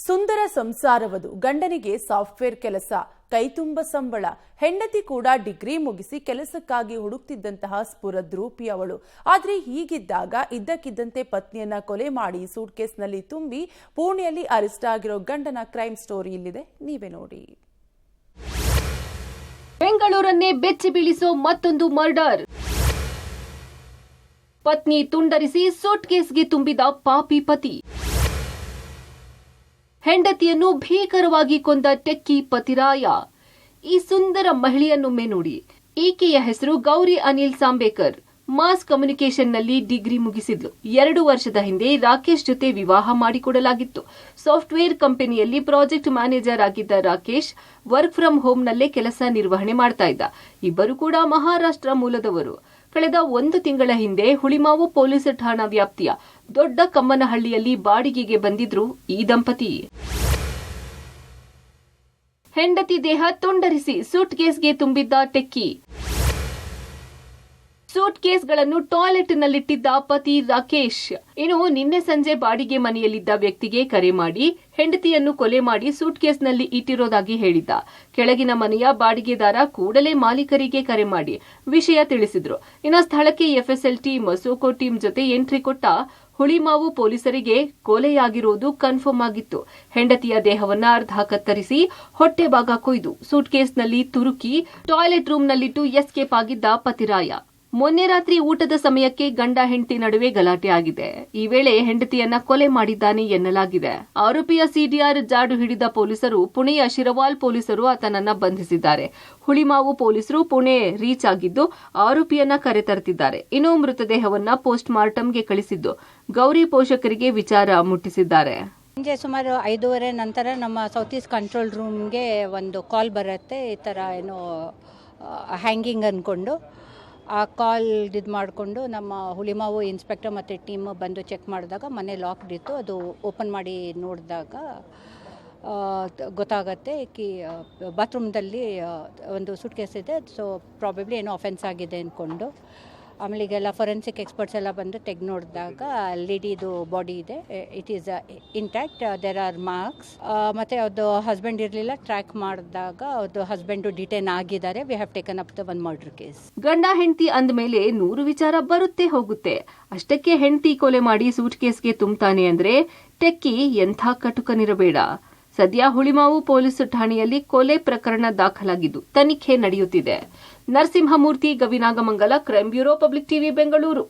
ಸುಂದರ ಸಂಸಾರವದು, ಗಂಡನಿಗೆ ಸಾಫ್ಟ್ವೇರ್ ಕೆಲಸ, ಕೈತುಂಬ ಸಂಬಳ. ಹೆಂಡತಿ ಕೂಡ ಡಿಗ್ರಿ ಮುಗಿಸಿ ಕೆಲಸಕ್ಕಾಗಿ ಹುಡುಕ್ತಿದ್ದಂತಹ ಸ್ಫುರದ್ರೂಪಿ ಅವಳು. ಆದ್ರೆ ಹೀಗಿದ್ದಾಗ ಇದ್ದಕ್ಕಿದ್ದಂತೆ ಪತ್ನಿಯನ್ನ ಕೊಲೆ ಮಾಡಿ ಸೂಟ್ಕೇಸ್ನಲ್ಲಿ ತುಂಬಿ ಪುಣೆಯಲ್ಲಿ ಅರೆಸ್ಟ್ ಆಗಿರೋ ಗಂಡನ ಕ್ರೈಮ್ ಸ್ಟೋರಿ ಇಲ್ಲಿದೆ, ನೀವೇ ನೋಡಿ. ಬೆಂಗಳೂರನ್ನೇ ಬೆಚ್ಚಿ ಬೀಳಿಸೋ ಮತ್ತೊಂದು ಮರ್ಡರ್. ಪತ್ನಿ ತುಂಡರಿಸಿ ಸೂಟ್ಕೇಸ್ಗೆ ತುಂಬಿದ ಪಾಪಿ ಪತಿ. ಹೆಂಡತಿಯನ್ನು ಭೀಕರವಾಗಿ ಕೊಂದ ಟೆಕ್ಕಿ ಪತಿರಾಯ. ಈ ಸುಂದರ ಮಹಿಳೆಯನ್ನೊಮ್ಮೆ ನೋಡಿ. ಈಕೆಯ ಹೆಸರು ಗೌರಿ ಅನಿಲ್ ಸಾಂಬೇಕರ್. ಮಾಸ್ ಕಮ್ಯುನಿಕೇಷನ್ನಲ್ಲಿ ಡಿಗ್ರಿ ಮುಗಿಸಿದ್ಲು. 2 ವರ್ಷದ ಹಿಂದೆ ರಾಕೇಶ್ ಜೊತೆ ವಿವಾಹ ಮಾಡಿಕೊಡಲಾಗಿತ್ತು. ಸಾಫ್ಟ್ವೇರ್ ಕಂಪನಿಯಲ್ಲಿ ಪ್ರಾಜೆಕ್ಟ್ ಮ್ಯಾನೇಜರ್ ಆಗಿದ್ದ ರಾಕೇಶ್ ವರ್ಕ್ ಫ್ರಂ ಹೋಮ್ನಲ್ಲೇ ಕೆಲಸ ನಿರ್ವಹಣೆ ಮಾಡ್ತಾ ಇದ್ದ. ಇಬ್ಬರು ಕೂಡ ಮಹಾರಾಷ್ಟ್ರ ಮೂಲದವರು. ಕಳೆದ 1 ತಿಂಗಳ ಹಿಂದೆ ಹುಳಿಮಾವು ಪೊಲೀಸ್ ಠಾಣಾ ವ್ಯಾಪ್ತಿಯ ದೊಡ್ಡ ಕಮ್ಮನಹಳ್ಳಿಯಲ್ಲಿ ಬಾಡಿಗೆಗೆ ಬಂದಿದ್ರು ಈ ದಂಪತಿ. ಹೆಂಡತಿ ದೇಹ ತುಂಡರಿಸಿ ಸೂಟ್ಕೇಸ್ಗೆ ತುಂಬಿದ್ದ ಟೆಕ್ಕಿ. ಸೂಟ್ಕೇಸ್ಗಳನ್ನು ಟಾಯ್ಲೆಟ್ನಲ್ಲಿಟ್ಟಿದ್ದ ಪತಿ ರಾಕೇಶ್. ಇನ್ನು ನಿನ್ನೆ ಸಂಜೆ ಬಾಡಿಗೆ ಮನೆಯಲ್ಲಿದ್ದ ವ್ಯಕ್ತಿಗೆ ಕರೆ ಮಾಡಿ ಹೆಂಡತಿಯನ್ನು ಕೊಲೆ ಮಾಡಿ ಸೂಟ್ಕೇಸ್ನಲ್ಲಿ ಇಟ್ಟಿರೋದಾಗಿ ಹೇಳಿದ್ದ. ಕೆಳಗಿನ ಮನೆಯ ಬಾಡಿಗೆದಾರ ಕೂಡಲೇ ಮಾಲೀಕರಿಗೆ ಕರೆ ಮಾಡಿ ವಿಷಯ ತಿಳಿಸಿದ್ರು. ಇನ್ನು ಸ್ಥಳಕ್ಕೆ ಎಫ್ಎಸ್ಎಲ್ ಟೀಮ್, ಸೋಕೋ ಟೀಮ್ ಜೊತೆ ಎಂಟ್ರಿ ಕೊಟ್ಟ ಹುಳಿಮಾವು ಪೊಲೀಸರಿಗೆ ಕೊಲೆಯಾಗಿರೋದು ಕನ್ಫರ್ಮ್ ಆಗಿತ್ತು. ಹೆಂಡತಿಯ ದೇಹವನ್ನ ಅರ್ಧ ಕತ್ತರಿಸಿ ಹೊಟ್ಟೆ ಭಾಗ ಕೊಯ್ದು ಸೂಟ್ಕೇಸ್ನಲ್ಲಿ ತುರುಕಿ ಟಾಯ್ಲೆಟ್ ರೂಮ್ನಲ್ಲಿಟ್ಟು ಎಸ್ಕೇಪ್ ಆಗಿದ್ದ ಪತಿರಾಯ. ಮೊನ್ನೆ ರಾತ್ರಿ ಊಟದ ಸಮಯಕ್ಕೆ ಗಂಡ ಹೆಂಡತಿ ನಡುವೆ ಗಲಾಟೆ ಆಗಿದೆ. ಈ ವೇಳೆ ಹೆಂಡತಿಯನ್ನ ಕೊಲೆ ಮಾಡಿದ್ದಾನೆ ಎನ್ನಲಾಗಿದೆ. ಆರೋಪಿಯ ಸಿಡಿಆರ್ ಜಾಡು ಹಿಡಿದ ಪೊಲೀಸರು ಪುಣೆಯ ಶಿರವಾಲ್ ಪೊಲೀಸರು ಆತನನ್ನ ಬಂಧಿಸಿದ್ದಾರೆ. ಹುಳಿಮಾವು ಪೊಲೀಸರು ಪುಣೆ ರೀಚ್ ಆಗಿದ್ದು ಆರೋಪಿಯನ್ನ ಕರೆತರುತ್ತಿದ್ದಾರೆ. ಇನ್ನು ಮೃತದೇಹವನ್ನ ಪೋಸ್ಟ್ ಮಾರ್ಟಂಗೆ ಕಳಿಸಿದ್ದು ಗೌರಿ ಪೋಷಕರಿಗೆ ವಿಚಾರ ಮುಟ್ಟಿಸಿದ್ದಾರೆ. ಸಂಜೆ ಸುಮಾರು 5:30 ನಂತರ ನಮ್ಮ ಸೌತ್ ಈಸ್ಟ್ ಕಂಟ್ರೋಲ್ ರೂಮ್ಗೆ ಒಂದು ಕಾಲ್ ಬರುತ್ತೆ. ಈ ಥರ ಏನೋ ಹ್ಯಾಂಗಿಂಗ್ ಅಂದ್ಕೊಂಡು ಆ ಕಾಲ್ ಇದು ಮಾಡಿಕೊಂಡು ನಮ್ಮ ಹುಳಿಮಾವು ಇನ್ಸ್ಪೆಕ್ಟರ್ ಮತ್ತು ಟೀಮ್ ಬಂದು ಚೆಕ್ ಮಾಡಿದಾಗ ಮನೆ ಲಾಕ್ಡ್ ಇತ್ತು. ಅದು ಓಪನ್ ಮಾಡಿ ನೋಡಿದಾಗ ಗೊತ್ತಾಗತ್ತೆ ಬಾತ್ರೂಮ್ದಲ್ಲಿ ಒಂದು ಸೂಟ್ಕೇಸ್ ಇದೆ. ಸೊ ಪ್ರಾಬಬ್ಲಿ ಏನೋ ಅಫೆನ್ಸ್ ಆಗಿದೆ ಅಂದ್ಕೊಂಡು ಆಮೇಲೆ ಈಗೆಲ್ಲ ಫೊರೆನ್ಸಿಕ್ ಎಕ್ಸ್ಪರ್ಟ್ಸ್ ಎಲ್ಲ ಬಂದು ತೆಗೆದು ನೋಡಿದಾಗ ಲೇಡಿದು ಬಾಡಿ ಇದೆ. It is intact. There are marks. ಮತ್ತು ಅದು ಹಸ್ಬೆಂಡ್ ಇರಲಿಲ್ಲ. ಟ್ರ್ಯಾಕ್ ಮಾಡಿದಾಗ ಅದು ಹಸ್ಬೆಂಡು ಡಿಟೈನ್ ಆಗಿದ್ದಾರೆ. We have taken up the one murder case. ಗಂಡ ಹೆಂಡತಿ ಅಂದಮೇಲೆ 100 ವಿಚಾರ ಬರುತ್ತೆ ಹೋಗುತ್ತೆ. ಅಷ್ಟಕ್ಕೆ ಹೆಂಡತಿ ಕೊಲೆ ಮಾಡಿ ಸೂಟ್ಕೇಸ್ಗೆ ತುಂಬ್ತಾನೆ ಅಂದ್ರೆ ಟೆಕ್ಕಿ ಎಂಥ ಕಟುಕನಿರಬೇಡ. ಸದ್ಯ ಹುಳಿಮಾವು ಪೊಲೀಸ್ ಠಾಣೆಯಲ್ಲಿ ಕೊಲೆ ಪ್ರಕರಣ ದಾಖಲಾಗಿದ್ದು ತನಿಖೆ ನಡೆಯುತ್ತಿದೆ. Narasimhamurthy, Gavinagamangala, crime bureau, public TV, Bengaluru.